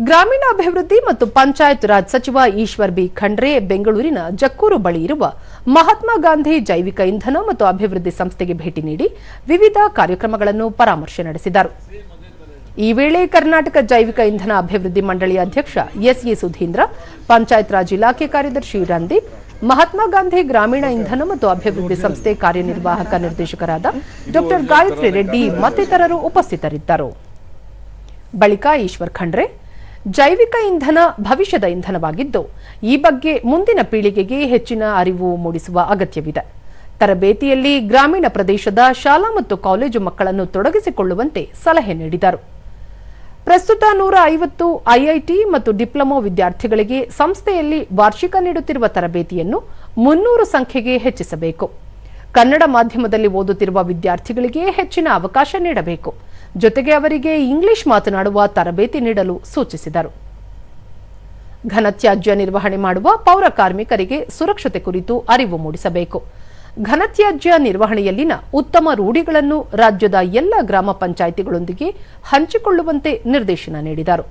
ಗ್ರಾಮೀಣಾಭಿವೃದ್ಧಿ ಮತ್ತು ಪಂಚಾಯತ್ ರಾಜ್ ಸಚಿವ ಈಶ್ವರ್ ಬಿ ಖಂಡ್ರೆ ಬೆಂಗಳೂರಿನ ಜಕ್ಕೂರು ಬಳಿ ಇರುವ ಮಹಾತ್ಮ ಗಾಂಧಿ ಜೈವಿಕ ಇಂಧನ ಮತ್ತು ಅಭಿವೃದ್ಧಿ ಸಂಸ್ಥೆಗೆ ಭೇಟಿ ನೀಡಿ ವಿವಿಧ ಕಾರ್ಯಕ್ರಮಗಳನ್ನು ಪರಾಮರ್ಶೆ ನಡೆಸಿದರು. ಈ ವೇಳೆ ಕರ್ನಾಟಕ ಜೈವಿಕ ಇಂಧನ ಅಭಿವೃದ್ಧಿ ಮಂಡಳಿಯ ಅಧ್ಯಕ್ಷ ಎಸ್ಎ ಸುಧೀಂದ್ರ, ಪಂಚಾಯತ್ ರಾಜ್ ಇಲಾಖೆ ಕಾರ್ಯದರ್ಶಿ ರಂದೀಪ್, ಮಹಾತ್ಮ ಗಾಂಧಿ ಗ್ರಾಮೀಣ ಇಂಧನ ಮತ್ತು ಅಭಿವೃದ್ಧಿ ಸಂಸ್ಥೆ ಕಾರ್ಯನಿರ್ವಾಹಕ ನಿರ್ದೇಶಕರಾದ ಡಾ ಗಾಯತ್ರಿ ರೆಡ್ಡಿ ಮತ್ತಿತರರು ಉಪಸ್ಥಿತರಿದ್ದರು. ಬಳಿಕ ಈಶ್ವರ್ ಖಂಡ್ರೆ, ಜೈವಿಕ ಇಂಧನ ಭವಿಷ್ಯದ ಇಂಧನವಾಗಿದ್ದು, ಈ ಬಗ್ಗೆ ಮುಂದಿನ ಪೀಳಿಗೆಗೆ ಹೆಚ್ಚಿನ ಅರಿವು ಮೂಡಿಸುವ ಅಗತ್ಯವಿದೆ. ತರಬೇತಿಯಲ್ಲಿ ಗ್ರಾಮೀಣ ಪ್ರದೇಶದ ಶಾಲಾ ಮತ್ತು ಕಾಲೇಜು ಮಕ್ಕಳನ್ನು ತೊಡಗಿಸಿಕೊಳ್ಳುವಂತೆ ಸಲಹೆ ನೀಡಿದರು. ಪ್ರಸ್ತುತ 150 ಐಐಟಿ ಮತ್ತು ಡಿಪ್ಲೊಮಾ ವಿದ್ಯಾರ್ಥಿಗಳಿಗೆ ಸಂಸ್ಥೆಯಲ್ಲಿ ವಾರ್ಷಿಕ ನೀಡುತ್ತಿರುವ ತರಬೇತಿಯನ್ನು 300 ಸಂಖ್ಯೆಗೆ ಹೆಚ್ಚಿಸಬೇಕು. ಕನ್ನಡ ಮಾಧ್ಯಮದಲ್ಲಿ ಓದುತ್ತಿರುವ ವಿದ್ಯಾರ್ಥಿಗಳಿಗೆ ಹೆಚ್ಚಿನ ಅವಕಾಶ ನೀಡಬೇಕು. ಜೊತೆಗೆ ಅವರಿಗೆ ಇಂಗ್ಲಿಷ್ ಮಾತನಾಡುವ ತರಬೇತಿ ನೀಡಲು ಸೂಚಿಸಿದರು. ಘನತ್ಯಾಜ್ಯ ನಿರ್ವಹಣೆ ಮಾಡುವ ಪೌರ ಕಾರ್ಮಿಕರಿಗೆ ಸುರಕ್ಷತೆ ಕುರಿತು ಅರಿವು ಮೂಡಿಸಬೇಕು. ಘನತ್ಯಾಜ್ಯ ನಿರ್ವಹಣೆಯಲ್ಲಿನ ಉತ್ತಮ ರೂಢಿಗಳನ್ನು ರಾಜ್ಯದ ಎಲ್ಲ ಗ್ರಾಮ ಪಂಚಾಯಿತಿಗಳೊಂದಿಗೆ ಹಂಚಿಕೊಳ್ಳುವಂತೆ ನಿರ್ದೇಶನ ನೀಡಿದರು.